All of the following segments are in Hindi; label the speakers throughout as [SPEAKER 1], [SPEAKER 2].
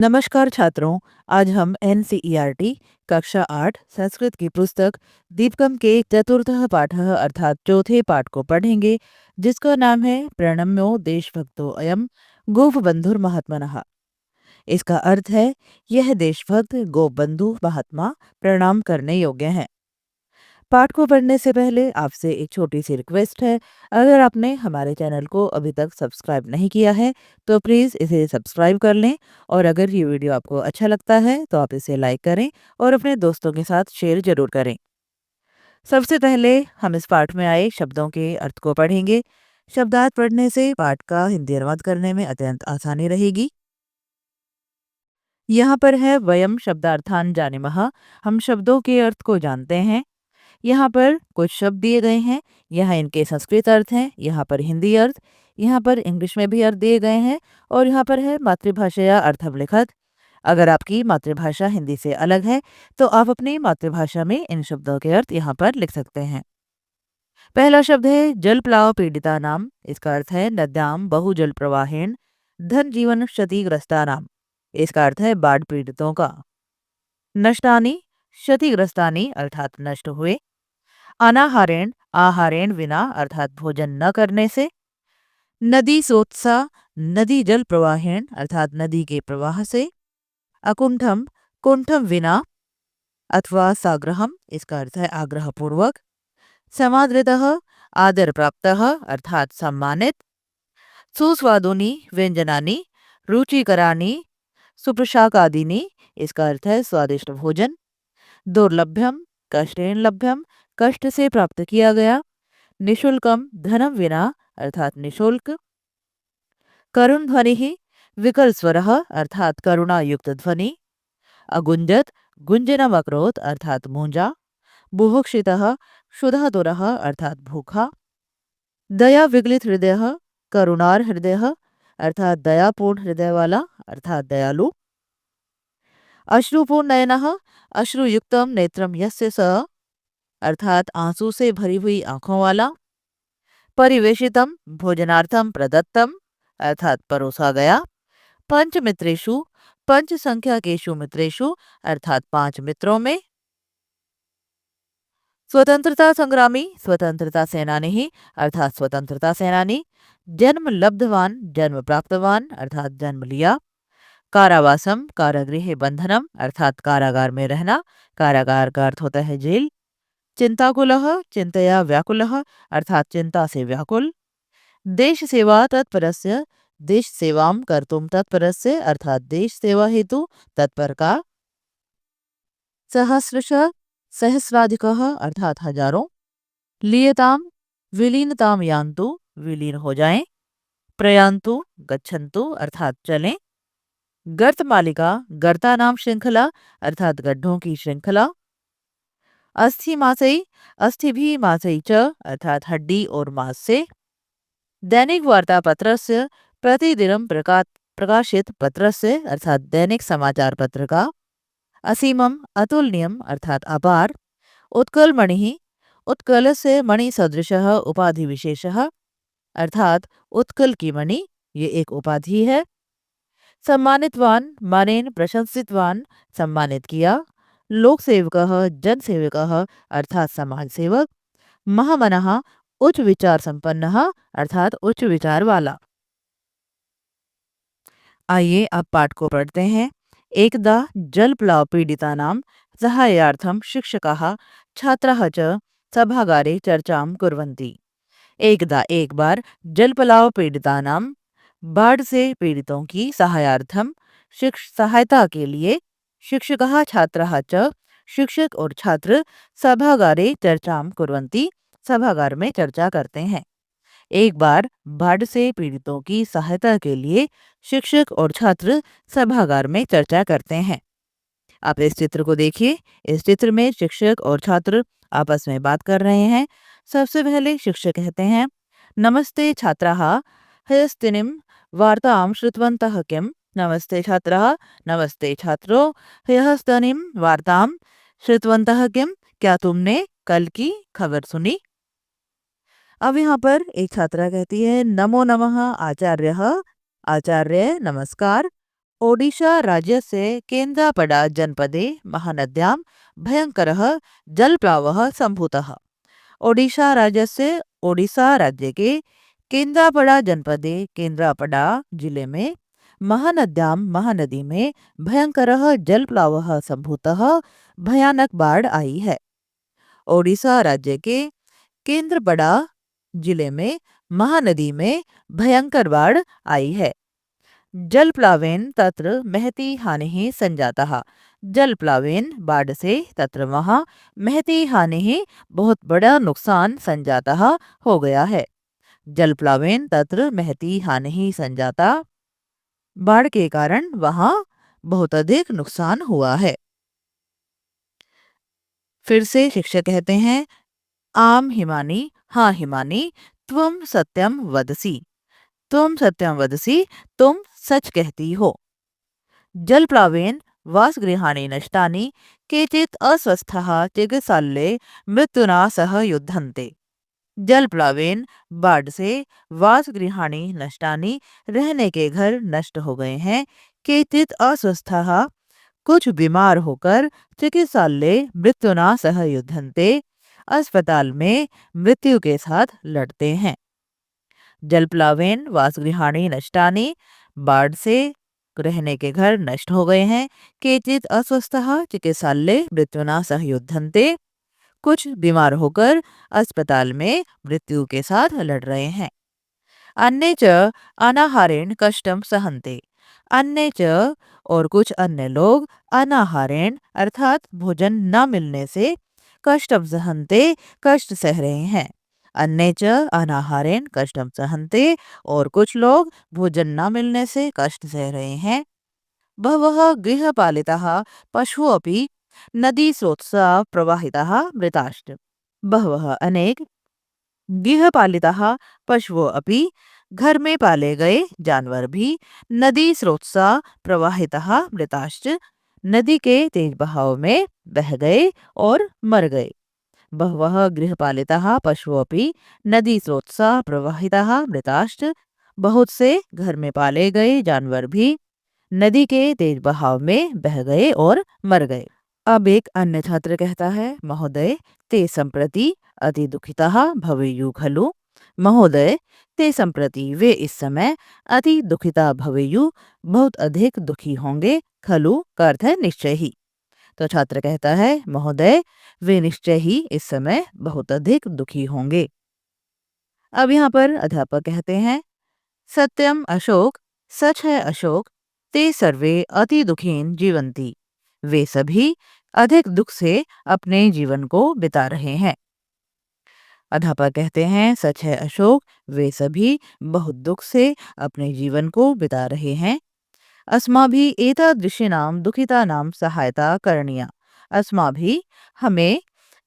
[SPEAKER 1] नमस्कार छात्रों। आज हम एनसीईआरटी कक्षा 8 संस्कृत की पुस्तक दीपकम के चतुर्थः पाठः अर्थात चौथे पाठ को पढ़ेंगे, जिसका नाम है प्रणम्यो देशभक्तो अयम गोपबंधुर महात्मनः। इसका अर्थ है, यह देशभक्त गोपबंधु महात्मा प्रणाम करने योग्य हैं। पाठ को पढ़ने से पहले आपसे एक छोटी सी रिक्वेस्ट है। अगर आपने हमारे चैनल को अभी तक सब्सक्राइब नहीं किया है तो प्लीज़ इसे सब्सक्राइब कर लें, और अगर ये वीडियो आपको अच्छा लगता है तो आप इसे लाइक करें और अपने दोस्तों के साथ शेयर जरूर करें। सबसे पहले हम इस पाठ में आए शब्दों के अर्थ को पढ़ेंगे। शब्दार्थ पढ़ने से पाठ का हिंदी अनुवाद करने में अत्यंत आसानी रहेगी। यहाँ पर है वयम शब्दार्थान जानीमः। हम शब्दों के अर्थ को जानते हैं। यहाँ पर कुछ शब्द दिए गए हैं। यहाँ इनके संस्कृत अर्थ हैं, यहाँ पर हिंदी अर्थ, यहाँ पर इंग्लिश में भी अर्थ दिए गए हैं, और यहाँ पर है मातृभाषा या अर्थवलिखत। अगर आपकी मातृभाषा हिंदी से अलग है तो आप अपनी मातृभाषा में इन शब्दों के अर्थ यहाँ पर लिख सकते हैं। पहला शब्द है जल प्लाव पीड़िता नाम। इसका अर्थ है नद्याम बहु जल प्रवाहेण धन जीवन क्षतिग्रस्ता नाम। इसका अर्थ है बाढ़ पीड़ितों का। नष्टानी क्षतिग्रस्तानी अर्थात नष्ट हुए। अनाहारेण आहारेण विना अर्थात भोजन न करने से। नदी सोत्सा नदी जल प्रवाहेण अर्थात नदी के प्रवाह से। अकुंठम कुंठम विना अथवा साग्रहम। इसका अर्थ है आग्रह पूर्वक। समादृतः आदर प्राप्तः अर्थात सम्मानित। सुस्वादुनी व्यंजनानि रुचिकराणि सुप्रशाकादीनि। इसका अर्थ है स्वादिष्ट भोजन। दुर्लभ्यम कष्टेन लभ्यम कष्ट से प्राप्त किया गया। निशुल्कम धनम विना अर्थात निशुल्क। करुण ध्वनि ही विकल स्वर अर्थात करुणा युक्त ध्वनि। अगुंजत गुंजनम अक्रोध अर्थात मूंजा। बुभुक्षितः क्षुधातुरः अर्थात भूखा। दया विगलित हृदय करुणार हृदय अर्थात दयापूर्ण हृदय वाला अर्थात दयालु। अश्रुपूर्ण नयनः अश्रुयुक्तम नेत्रम यस्य स अर्थात आंसू से भरी हुई आंखों वाला। परिवेशितम भोजनार्थम प्रदत्तम अर्थात परोसा गया। पंच मित्रेषु पंच संख्या केषु मित्रेषु अर्थात 5 मित्रों में। स्वतंत्रता संग्रामी स्वतंत्रता सेनानी अर्थात स्वतंत्रता सेनानी। जन्म लब्धवान जन्म प्राप्तवान अर्थात जन्म लिया। कारावासम कारागृह बंधनम अर्थात कारागार में रहना। कारागार का अर्थ होता है जेल। चिंताकुलः चिंतया व्याकुलः अर्थात चिंता से व्याकुल। देश सेवा तत्परस्य देश सेवाम कर्तुम तत्परस्य अर्थात देश सेवा हेतु तत्पर का। सहस्रश सहस्राधिकः अर्थात हजारों। लियताम विलीनताम यान्तु विलीन हो जाएं। प्रयान्तु गच्छन्तु अर्थात चलें। गर्त मालिका गर्ता नाम श्रृंखला अर्थात गड्ढों की श्रृंखला। अस्थि मासई अस्थि भी मासई च अर्थात हड्डी और मांस से। दैनिक वार्ता पत्रस्य प्रतिदिनम प्रकाशित पत्रस्य अर्थात दैनिक समाचार पत्र का। असीमम अतुलनीयम अर्थात अपार। उत्कल मणि उत्कल से मणि सदृशः उपाधि विशेषः अर्थात उत्कल की मणि ये एक उपाधि है। सम्मानितवान मानेन प्रशंसितवान सम्मानित किया। लोक सेवकः जन सेवकः अर्थात समाज सेवक। महामनः उच्च विचार संपन्नः अर्थात उच्च विचार वाला। आइए अब पाठ को पढ़ते हैं। एकदा जलप्लाव पीडितानां सहायार्थं शिक्षकाः छात्राः च सभागारे चर्चां कुर्वन्ति। एकदा एक बार जलप्लाव पीड़ितानां बाढ़ से पीड़ितों की सहायार्थम सहायता के लिए शिक्षकः छात्राः च शिक्षक और छात्र सभागारे चर्चां कुर्वन्ति सभागार में चर्चा करते हैं। एक बार बाढ़ से पीड़ितों की सहायता के लिए शिक्षक और छात्र सभागार में चर्चा करते हैं। आप इस चित्र को देखिए। इस चित्र में शिक्षक और छात्र आपस में बात कर रहे हैं। सबसे पहले शिक्षक कहते हैं, नमस्ते छात्राः हयस्तिनिं वार्तां श्रुतवन्तः किम्। नमस्ते छात्राः नमस्ते छात्रों। हयस्तिनिं वार्तां श्रुतवन्तः किम्। क्या तुमने कल की खबर सुनी। अब यहाँ पर एक छात्रा कहती है, नमो नमः आचार्य आचार्य नमस्कार। ओडिशा राज्यस्य केन्द्रापड़ा जनपदे महानद्यां भयंकरः जलप्लावः सम्भूतः। ओडिशा राज्यस्य ओडिशा राज्य के केन्द्रापड़ा जनपदे केन्द्रापड़ा जिले में महानद्यां महानदी में भयंकरः जलप्लावः सम्भूतः भयानक बाढ़ आई है। ओडिशा राज्य के केन्द्रपड़ा जिले में महानदी में भयंकर बाढ़ आई है। जलप्लावेन तत्र महती हानिः संजातः। जलप्लावेन बाढ़ से तत्र वहाँ महती हानिः बहुत बड़ा नुकसान संजातः हो गया है। जलप्लावेन तत्र महती हानिः संजाता, बाढ़ के कारण वहाँ बहुत अधिक नुकसान हुआ है। फिर से शिक्षक कहते हैं, आम हिमानी, हाँ हिमानी, त्वम सत्यम वदसी। तुम सत्यम वदसी, तुम सच कहती हो। जलप्लावेन वासगृहाणि नष्टानि, केचित् अस्वस्थाः चिकित्सालये मृत्युना सह युद्धन्ते। जलप्लावेन बाढ़ से वासगृहाणि नष्टानि, रहने के घर नष्ट हो गए हैं। केचित् अस्वस्थाः, कुछ बीमार होकर, चिकित्सालय मृत्युना सह युद्धन्ते, अस्पताल में मृत्यु के साथ लड़ते हैं। जलप्लावेन वासगृहाणि नष्टानि, बाढ़ से रहने के घर नष्ट हो गए हैं। केचित् अस्वस्थः चिकित्सालय मृत्युना सह युद्धन्ते, कुछ बीमार होकर अस्पताल में मृत्यु के साथ लड़ रहे हैं। अन्य च अनाहारेण कष्टम सहन्ते। अन्य च और कुछ अन्य लोग अनाहारेण अर्थात भोजन न मिलने से कष्टम सहन्ते कष्ट सह रहे हैं। अन्य च अनाहारेण कष्टम सहन्ते और कुछ लोग भोजन न मिलने से कष्ट सह रहे हैं। बहवः गृहपालिताः पशुः अपि नदी स्रोतसा प्रवाहिताः मृताश्च। बहवः अनेक गृहपालिताः पशुओं अपि घर में पाले गए जानवर भी नदी स्रोतसा प्रवाहिताः मृताश्च नदी के तेज बहाव में बह गए और मर गए। बहवः गृहपालिताः पशुओपि नदी स्रोतसा प्रवाहिताः मृताश्च, बहुत से घर में पाले गए जानवर भी नदी के तेज बहाव में बह गए और मर गए। अब एक अन्य छात्र कहता है, महोदय ते संप्रति अति दुखिताः भवेयुः खलु। महोदय ते संप्रति वे इस समय अति दुखिता भवेयुः बहुत अधिक दुखी होंगे, खलु का अर्थ है निश्चय ही। तो छात्र कहता है, महोदय वे निश्चय ही इस समय बहुत अधिक दुखी होंगे। अब यहाँ पर अध्यापक कहते हैं, सत्यम अशोक, सच है अशोक, ते सर्वे अति दुखीन जीवंती, वे सभी अधिक दुख से अपने जीवन को बिता रहे हैं। अध्यापक कहते हैं, सच है अशोक, वे सभी बहुत दुख से अपने जीवन को बिता रहे हैं। अस्माभिः एतादृशीनां दुखितानां सहायता करणीया। अस्माभिः हमें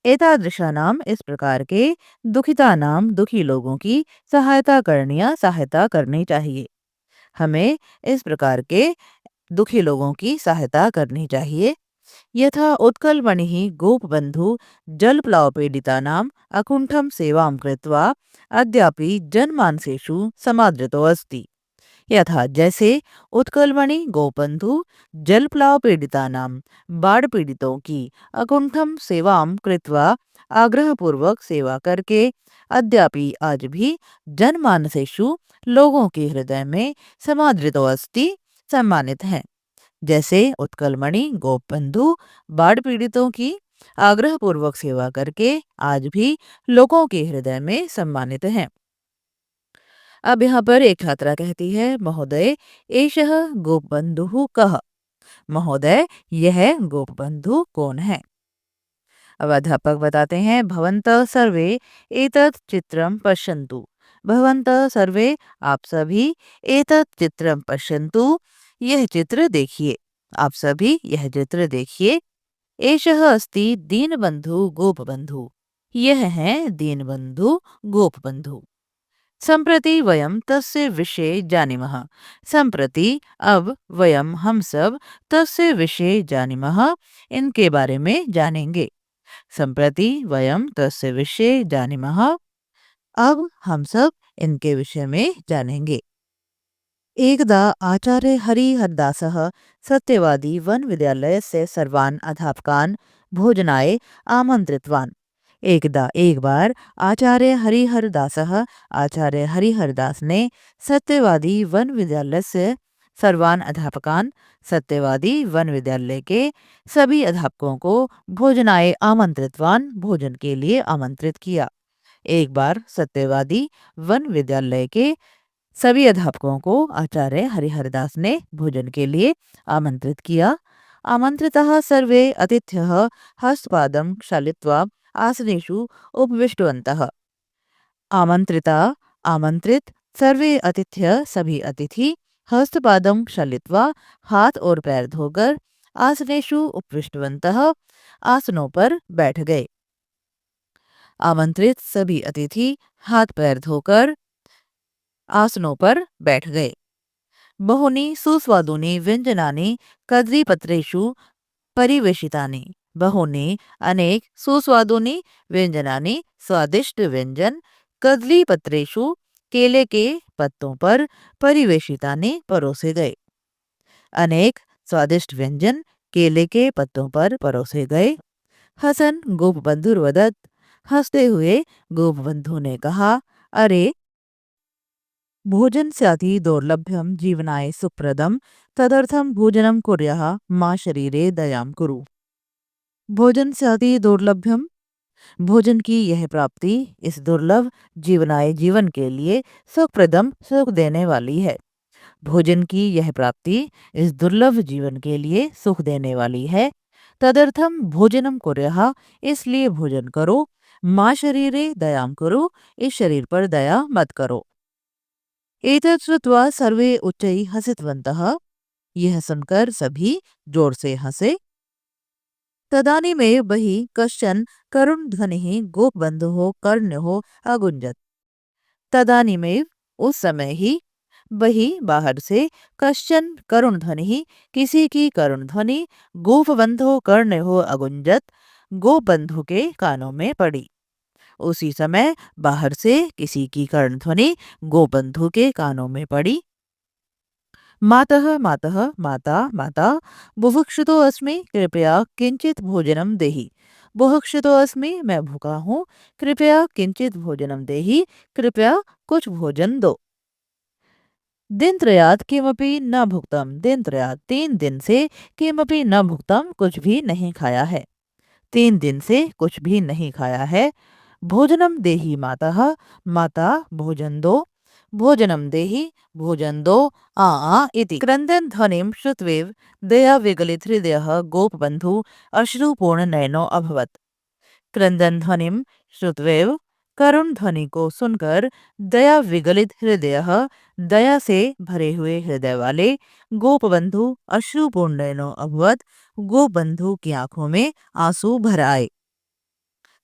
[SPEAKER 1] एतादृशानाम इस प्रकार के दुखितानाम दुखी लोगों की सहायता करणीया सहायता करनी चाहिए। हमें इस प्रकार के दुखी लोगों की सहायता करनी चाहिए। यथा उत्कलमणिः गोपबन्धु जलप्लावपीडितानाम् अकुण्ठं सेवां कृत्वा अद्यापि जनमानसेषु समादृतो अस्ति। यथा जैसे उत्कलमणि गोपबंधु जलप्लाव पीड़ितानां बाढ़ पीड़ितों की अकुंठम सेवाम कृत्वा आग्रहपूर्वक सेवा करके अद्यापि आज भी जनमानसेषु लोगों के हृदय में समादृतो अस्ति सम्मानित हैं। जैसे उत्कलमणि गोपबंधु बाढ़ पीड़ितों की आग्रहपूर्वक सेवा करके आज भी लोगों के हृदय में सम्मानित हैं। अब यहाँ पर एक छात्रा कहती है, महोदय एषः गोपबंधुः कः। महोदय यह गोपबंधु कौन है। अब अध्यापक बताते हैं, भवन्तः सर्वे एतत् चित्रं पश्यन्तु। भवन्तः सर्वे आप सभी एतत् चित्रं पश्यन्तु, यह चित्र देखिए। आप सभी यह चित्र देखिए। एषः अस्ति दीनबंधु गोपबंधु, यह है दीनबंधु गोपबंधु। संप्रति वयम तस्य विषये जानीमः। संप्रति अब वयम हम सब तस्य विषये जानीमः, इनके बारे में जानेंगे। संप्रति वयम तस्य विषये जानीमः, अब हम सब इनके विषय में जानेंगे। एकदा आचार्य हरिहरदासः सत्यवादी वन विद्यालयस्य सर्वान् अध्यापकान् भोजनाय आमन्त्रितवान्। एक बार आचार्य हरिहरदास ने सत्यवादी वन विद्यालय से सर्वान अध्यापकान सत्यवादी वन विद्यालय के सभी अध्यापकों को भोजनाय आमंत्रितवान भोजन के लिए आमंत्रित किया। एक बार सत्यवादी वन विद्यालय के सभी अध्यापकों को आचार्य हरिहरदास ने भोजन के लिए आमंत्रित किया। आमंत्रितः सर्वे अतिथ्यः हस्तपादं क्षालित्वा आसनेषु उपविष्टवन्तः। आमंत्रिता आमंत्रित सर्वे अतिथ्य सभी अतिथि हस्तपादं क्षालित्वा हाथ और पैर धोकर आसनेषु उपविष्टवन्तः आसनों पर बैठ गए। आमंत्रित सभी अतिथि हाथ पैर धोकर आसनों पर बैठ गए। बहूनि सुस्वादूनि व्यंजनानि कदलीपत्रेषु परिवेशितानि। बहूनि अनेक सुस्वादूनि व्यंजनानि स्वादिष्ट व्यंजन कदलीपत्रेषु केले के पत्तों पर परिवेशितानि परोसे गए। अनेक स्वादिष्ट व्यंजन केले के पत्तों पर परोसे गए। हसन गोपबंधुर्वदत् हंसते हुए गोपबंधु ने कहा, अरे भोजन स्याति दौर्लभ्यम जीवनाय सुप्रदम तदर्थम भोजनम कुर्यः मा शरीरे दयाम कुरु। भोजन स्याति दौर्लभ्यम भोजन की यह प्राप्ति इस दुर्लभ जीवनाय जीवन के लिए सुखप्रदम सुख देने वाली है। भोजन की यह प्राप्ति इस दुर्लभ जीवन के लिए सुख देने वाली है। तदर्थम भोजनम कुर्यः इसलिए भोजन करो। माँ शरीरे दयाम करो इस शरीर पर दया मत करो। एतत् श्रुत्वा सर्वे उच्चैः हसितवन्तः। यह सुनकर सभी जोर से हंसे। तदानीमेव बहि कश्चन करुण ध्वनिः गोपबन्धोः कर्णयोः अगुञ्जत। तदानीमेव उस समय ही बही बाहर से कश्चन करुण ध्वनि किसी की करुण ध्वनि गोपबंधो कर्णयोः अगुञ्जत गोपबंधु के कानों में पड़ी। उसी समय बाहर से किसी की कर्ण ध्वनि गोपबंधु के कानों में पड़ी। मातः मातः माता माता बुभुक्षितो अस्मि कृपया किंचित भोजनम देहि। बुभुक्षितो अस्मि मैं भूखा हूँ कृपया किंचित भोजनम देहि कृपया कुछ भोजन दो। दिनत्रयात् किमपि न भुक्तम। दिनत्रयात् 3 दिन से किमपि न भुक्तम कुछ भी नहीं खाया है। 3 दिन से कुछ भी नहीं खाया है। भोजनम देहि मातः माता भोजन दो। भोजनम देहि भोजन दो आ इति क्रंदन ध्वनिं श्रुत्वैव दया विगलित हृदयः गोपबन्धु अश्रुपूर्ण नयनो अभवत्। क्रंदन ध्वनिं श्रुत्वैव करुण ध्वनि को सुनकर दया विगलित हृदय दया से भरे हुए हृदय वाले गोपबंधु अश्रुपूर्ण नयनो अभवत गोपबंधु की आंखों में आंसू भर आए।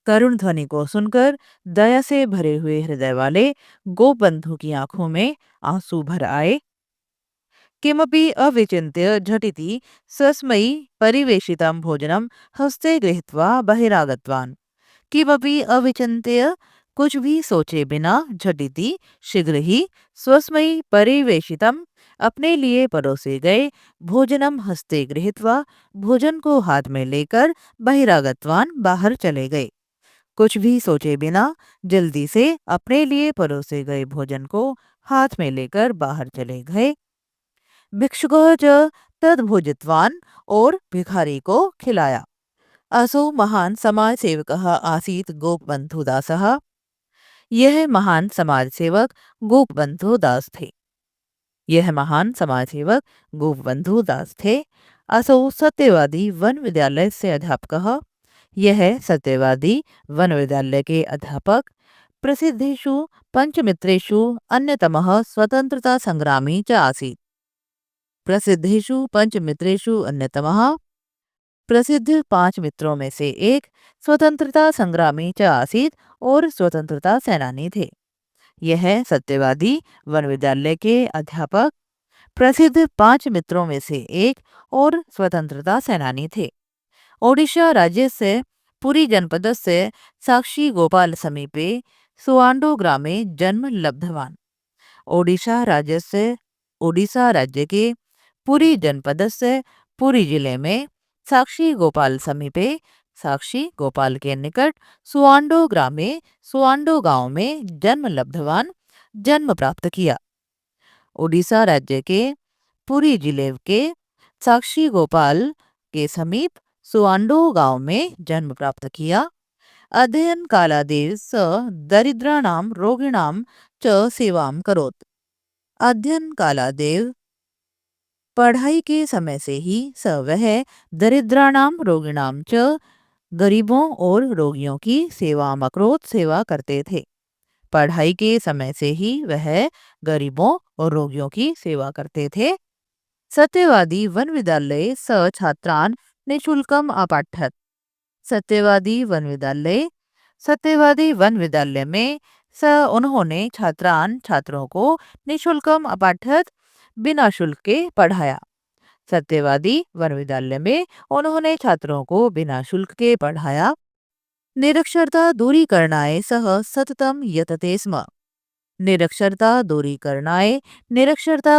[SPEAKER 1] करुण ध्वनि को सुनकर दया से भरे हुए हृदय वाले गोपबंधु की आंखों में आंसू भर आए। किमपि अविचिन्त्य झटिति स्वस्मयी परिवेशितं भोजनं हस्ते गृहीत्वा बहिरागतवान्। किमपि अविचिन्त्य कुछ भी सोचे बिना झटिति शीघ्र ही स्वस्मयी परिवेशितम अपने लिए परोसे गए भोजनम हस्ते गृहीत्वा भोजन को हाथ में लेकर बहिरागतवान बाहर चले गए। कुछ भी सोचे बिना जल्दी से अपने लिए परोसे गए भोजन को हाथ में लेकर बाहर चले गए। भिक्षुकः च तद भोजितवान और भिखारी को खिलाया। असो महान समाज सेवकः आसीत गोपबंधु दासः। यह महान समाज सेवक गोपबंधु दास थे। यह महान समाज सेवक गोपबंधु दास थे। असौ सत्यवादी वन विद्यालय से अध्यापकः। यह सत्यवादी वन विद्यालय के अध्यापक प्रसिद्धेषु पंचमित्रेषु अन्यतमः स्वतंत्रता संग्रामी च आसीत्। प्रसिद्धेषु पंचमित्रेषु अन्यतमः प्रसिद्ध 5 मित्रों में से एक स्वतंत्रता संग्रामी च आसीत् और स्वतंत्रता सेनानी थे। यह सत्यवादी वन विद्यालय के अध्यापक प्रसिद्ध 5 मित्रों में से एक और स्वतंत्रता सेनानी थे। ओडिशा राज्य से पुरी जनपद से साक्षी गोपाल समीपे सुआंडो ग्रामे जन्म लब्धवान। ओडिशा राज्य से ओडिशा राज्य के पुरी जनपदस्य पुरी जिले में साक्षी गोपाल समीपे साक्षी गोपाल के निकट सुआंडो ग्रामे सुआंडो गांव में जन्म लब्धवान जन्म प्राप्त किया। ओडिशा राज्य के पुरी जिले के साक्षी गोपाल के समीप सुआंडो गांव में जन्म प्राप्त किया। अध्ययन कालादेव स दरिद्राणां रोगिणां च सेवां करोत्। अध्ययन कालादेव पढ़ाई के समय से ही स वह दरिद्राणाम रोगिणाम च गरीबों और रोगियों की सेवा मकरोत सेवा करते थे। पढ़ाई के समय से ही वह गरीबों और रोगियों की सेवा करते थे। सत्यवादी वन विद्यालय स छात्रान निशुल्कम अपाठत। सत्यवादी वन विद्यालय में उन्होंने छात्रों को निशुल्कम अपाठत बिना शुल्क के पढ़ाया। सत्यवादी वन विद्यालय में उन्होंने छात्रों को बिना शुल्क के पढ़ाया। निरक्षरता दूरी करणाय सह सततम यतते स्म। निरक्षरता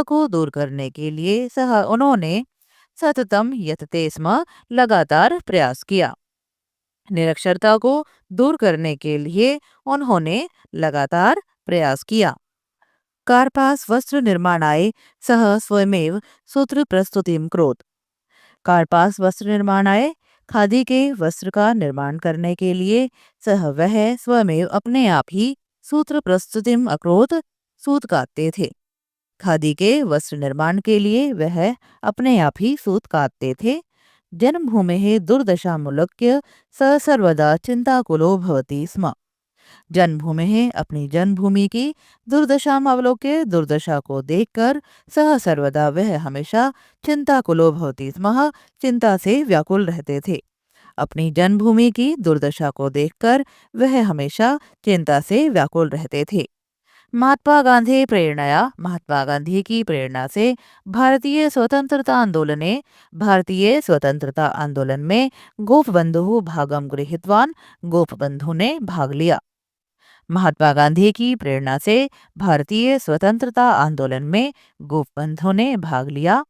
[SPEAKER 1] को दूर करने के लिए उन्होंने सततम यतते स्म लगातार प्रयास किया। निरक्षरता को दूर करने के लिए उन्होंने लगातार प्रयास किया। कार्पास वस्त्र निर्माणाय सह स्वयमेव सूत्र प्रस्तुतिम करोत्। कार्पास वस्त्र निर्माणाय खादी के वस्त्र का निर्माण करने के लिए वह स्वयमेव अपने आप ही सूत्र प्रस्तुतिम अकरोत् सूत काटते थे। खादी के वस्त्र निर्माण के लिए वह अपने आप ही सूत काटते थे। जन्मभूमेः दुर्दशामुल्लक्ष्य स सर्वदा चिंताकुलो भवति स्म। जन्मभूमि अपनी जन्मभूमि की दुर्दशा अवलोक्य दुर्दशा को देखकर सर्वदा वह हमेशा चिंताकुलो भवति स्म चिंता से व्याकुल रहते थे। अपनी जन्मभूमि की दुर्दशा को देखकर वह हमेशा चिंता से व्याकुल रहते थे। महात्मा गांधी की प्रेरणा से भारतीय स्वतंत्रता आंदोलन में गोपबंधु भागम गृहीतवान। गोपबंधु ने भाग लिया। महात्मा गांधी की प्रेरणा से भारतीय स्वतंत्रता आंदोलन में गोपबंधु ने भाग लिया।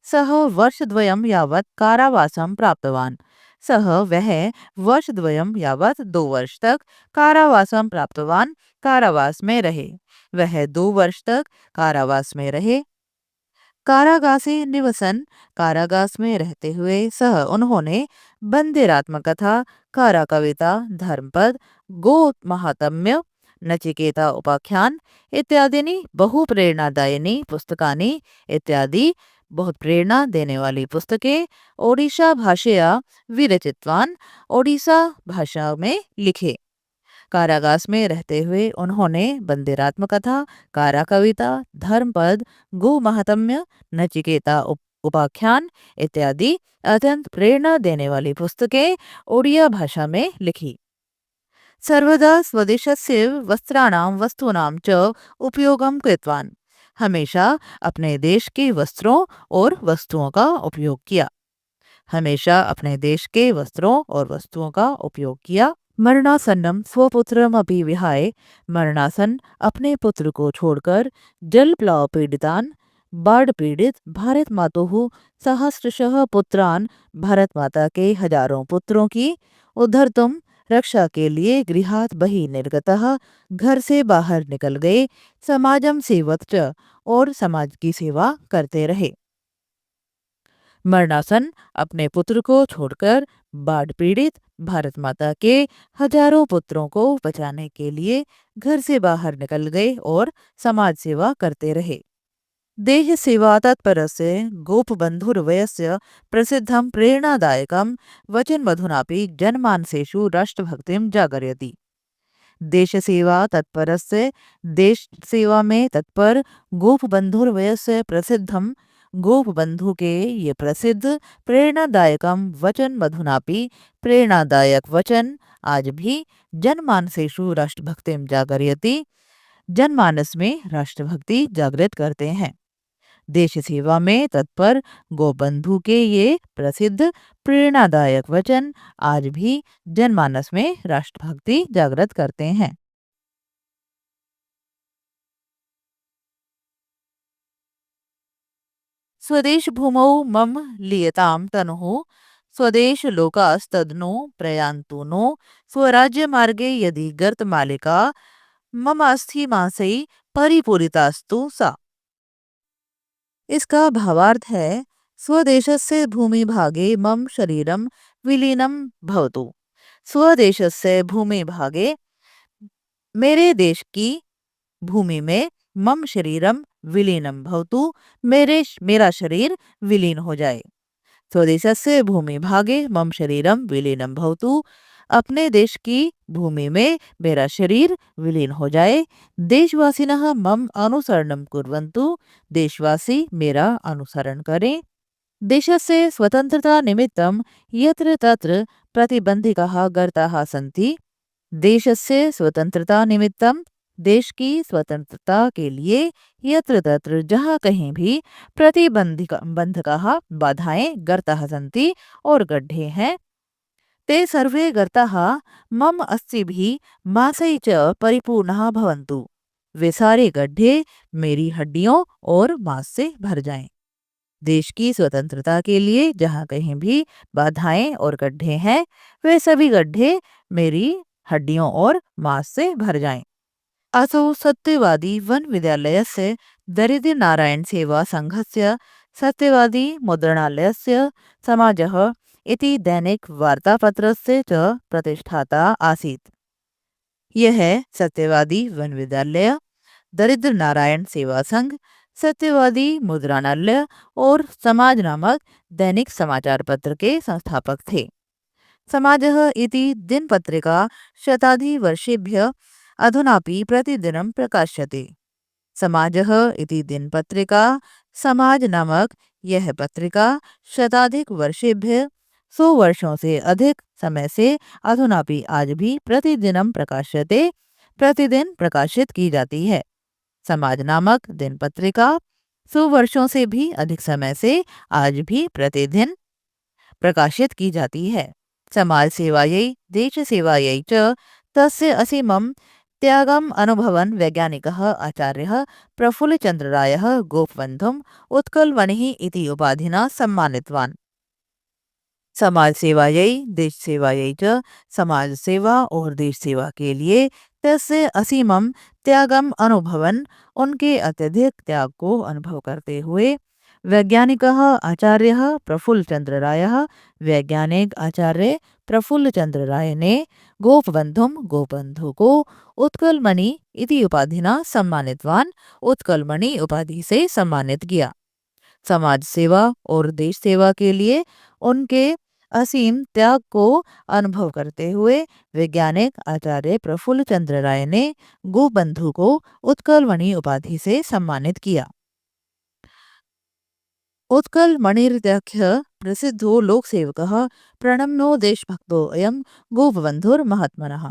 [SPEAKER 1] सह वर्षद्वयं यावत् कारावासं प्राप्तवान। वह वर्षद्वयं यावत् 2 वर्ष तक कारावासं प्राप्तवान कारावास में रहे। वह 2 वर्ष तक कारावास में रहे। कारागासे निवसन कारागास में रहते हुए उन्होंने बंदिरात्मकथा कारा कविता धर्मपद गो महात्म्य नचिकेता उपाख्यान इत्यादि बहु प्रेरणादायिनी पुस्तकानि इत्यादि बहुत प्रेरणा देने वाली पुस्तकें ओडिशा भाषया विरचितवान ओडिशा भाषा में लिखे। कारागास में रहते हुए उन्होंने बंदिरात्मकथा कारा कविता धर्मपद गो महात्म्य नचिकेता उपाख्यान इत्यादि अत्यंत प्रेरणा देने वाली पुस्तकें ओडिया भाषा में लिखी। सर्वदा स्वदेशस्य वस्त्राणां वस्तूनां च उपयोगं कृतवान। हमेशा अपने देश के वस्त्रों और वस्तुओं का उपयोग किया। हमेशा अपने देश के वस्त्रों और वस्तुओं का उपयोग किया। मरणासन्नम स्वपुत्रमपि विहाय। मरणासन अपने पुत्र को छोड़कर जलप्लाव पीड़ितान बाढ़ पीड़ित भारत मातुः सहस्रशः पुत्रान भारत माता के हजारों पुत्रों की उद्धर्तुम रक्षा के लिए गृहात बहि निर्गतः घर से बाहर निकल गए। समाजम सेवत च और समाज की सेवा करते रहे। मरणासन अपने पुत्र को छोड़कर बाढ़ पीड़ित भारत माता के हजारों पुत्रों को बचाने के लिए घर से बाहर निकल गए और समाज सेवा करते रहे। देश सेवा तत्परस्य गोपबंधुर्वयस्य प्रसिद्धं प्रेरणादायकं वचनमधुनापि जनमानसेषु राष्ट्रभक्तिं जागरयति। देश सेवा में तत्पर गोपबंधुर्वयस्य प्रसिद्धम गोपबंधु के ये प्रसिद्ध प्रेरणादायकम वचन मधुनापि प्रेरणादायक वचन आज भी जनमानसेषु राष्ट्रभक्तिम जागरयति जनमानस में राष्ट्रभक्ति जागृत करते हैं। देश सेवा में तत्पर गोबंधु के ये प्रसिद्ध प्रेरणादायक वचन आज भी जनमानस में राष्ट्रभक्ति जागृत करते हैं। स्वदेश भूमौ मम लियताम तनुः स्वदेश लोकास्तदनु प्रयान्तु नो स्वराज्य मार्गे यदि गर्त मालिका मम अस्थि मासई परिपूरितास्तु सा। इसका भावार्थ है स्वदेशस्य भूमि भागे मम शरीरम विलीनम भवतु। स्वदेशस्य भूमि भागे मेरे देश की भूमि में मम शरीरम विलीनम भवतु मेरा शरीर विलीन हो जाए। स्वदेशस्य भूमि भागे मम शरीरम विलीनम भवतु अपने देश की भूमि में मेरा शरीर विलीन हो जाए। देशवासिनः मम अनुसरणं कुर्वन्तु देशवासी मेरा अनुसरण करें। देशस्य स्वतंत्रता निमित्तं यत्र तत्र प्रतिबंधिकाः गर्ताः सन्ति। देशस्य स्वतंत्रता निमित्तम देश की स्वतंत्रता के लिए यत्र तत्र जहाँ कहीं भी बंधकाः बाधाएं गर्ताः सन्ति और गड्ढे हैं। ते सर्वे गर्ताः मम अस्थिभिः मांसैः च परिपूर्णाः भवन्तु। वे सारे गड्ढे मेरी हड्डियों और मांस से भर जाएं। देश की स्वतंत्रता के लिए जहाँ कहीं भी बाधाएं और गड्ढे हैं वे सभी गड्ढे मेरी हड्डियों और मांस से भर जाएं। असौ सत्यवादी वन विद्यालयस्य दरिद्र नारायण सेवा संघस्य सत्यवादी मुद्रणालयस्य समाजः इति दैनिक वार्तापत्रस्य च प्रतिष्ठाता आसीत्। यह सत्यवादी वन विद्यालय, दरिद्र नारायण सेवा संघ, सत्यवादी मुद्रणालय और समाज नामक दैनिक समाचार पत्र के संस्थापक थे। समाजः इति दिनपत्रिका शताधिवर्षेभ्यः अधुनापि प्रतिदिनं प्रकाश्यते। समाजः इति दिनपत्रिका समाज नामक यह पत्रिका शताधिक वर्षेभ्यः 100 वर्षों से अधिक समय से अधुनापि आज भी प्रतिदिनं प्रकाश्यते प्रतिदिन प्रकाशित की जाती है। समाज नामक दिन पत्रिका 100 वर्षों से भी अधिक समय से आज भी प्रतिदिन प्रकाशित की जाती है। समाज सेवायै देश सेवायै च तस्य असीमं त्यागम् अनुभवन् वैज्ञानिकः आचार्यः प्रफुल्लचन्द्ररायः गोपबन्धुम् उत्कलमणिः इति उपाधिना सम्मानितवान्। समाज सेवायै देश सेवायै च समाज सेवा और देश सेवा के लिए तस्य असीमम त्यागम अनुभवन उनके अत्यधिक त्याग को अनुभव करते हुए वैज्ञानिकः आचार्यः प्रफुल्लचंद्र रायः वैज्ञानिक आचार्य प्रफुल्लचंद्र राय ने गोपबंधु को उत्कलमणि इति उपाधिना सम्मानितवान उत्कलमणि उपाधि से सम्मानित किया। समाज सेवा और देश सेवा के लिए उनके असीम त्याग को अनुभव करते हुए वैज्ञानिक आचार्य प्रफुल्लचंद्र राय ने गोपबंधु को उत्कलमणि उपाधि से सम्मानित किया। उत्कलमणिरित्याख्य प्रसिद्धो लोकसेवकः प्रणम्यो देशभक्तो अयं गोपबंधुर्महात्मनः।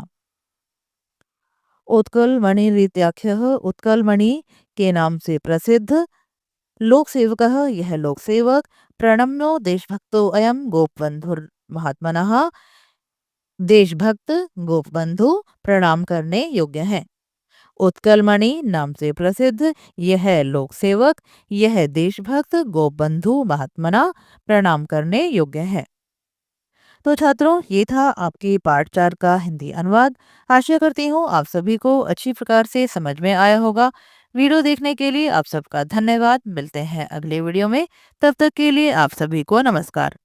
[SPEAKER 1] उत्कलमणिरित्याख्यः उत्कलमणि के नाम से प्रसिद्ध लोकसेवकः यह लोकसेवक प्रणम्यो देशभक्तो अयं गोपबंधुर्महात्मनः देशभक्त गोपबंधु प्रणाम करने योग्य है। उत्कलमणि नाम से प्रसिद्ध यह लोकसेवक यह देशभक्त गोपबंधु महात्मना प्रणाम करने योग्य है। तो छात्रों, ये था आपके पाठ 4 का हिंदी अनुवाद। आशा करती हूँ आप सभी को अच्छी प्रकार से समझ में आया होगा। वीडियो देखने के लिए आप सबका धन्यवाद। मिलते हैं अगले वीडियो में, तब तक के लिए आप सभी को नमस्कार।